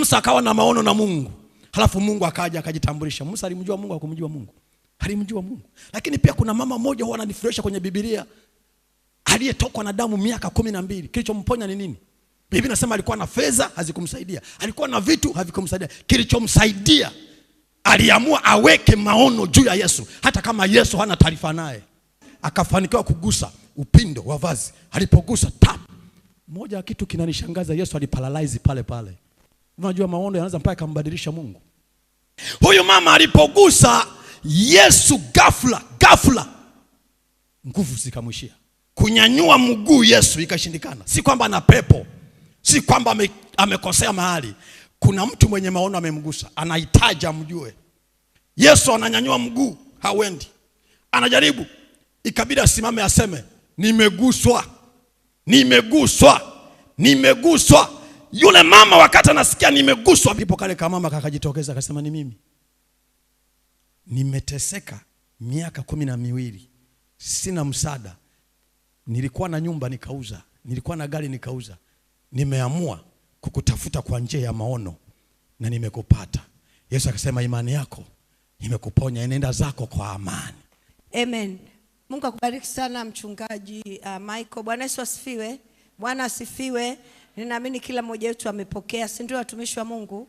Musa akawa na maono na Mungu. Halafu Mungu akaja akajitambulisha. Musa alimjua Mungu, hakumjua Mungu? Alimjua Mungu. Lakini pia kuna mama mmoja huwa ananifurahisha kwenye Biblia, aliyetokwa na damu miaka 12. Kilichomponya ni nini? Biblia inasema alikuwa na fedha, hazikumsaidia. Alikuwa na vitu, havikumsaidia. Kilichomsaidia, aliamua aweke maono juu ya Yesu, hata kama Yesu hana taarifa naye. Akafanikiwa kugusa upindo wa vazi. Alipogusa tap, moja ya kitu kinanishangaza, Yesu aliparalyze pale pale. Unajua maono yanaweza mpaka kumbadilisha Mungu. Huyu mama alipogusa Yesu, ghafla nguvu zikamwishia. Kunyanyua mguu Yesu ikashindikana. Si kwamba ana pepo, si kwamba amekosea mahali. Kuna mtu mwenye maono amemgusa, anahitaji amjue. Yesu ananyanyua mguu, hawendi. Anajaribu, ikabidi asimame aseme, nimeguswa. Yule mama wakati anasikia nimeguswa, ndipo kale kama mama kakajitokeza akasema, ni mimi. Nimeteseka miaka 12. Sina msaada. Nilikuwa na nyumba nikauza, nilikuwa na gari nikauza. Nimeamua kukutafuta kwa njia ya maono na nimekupata. Yesu akasema, imani yako imekuponya, nenda zako kwa amani. Amen. Mungu akubariki sana mchungaji Michael. Bwana Yesu asifiwe. Bwana asifiwe. Ninaamini kila mmoja wetu amepokea, si ndio watumishi wa Mungu?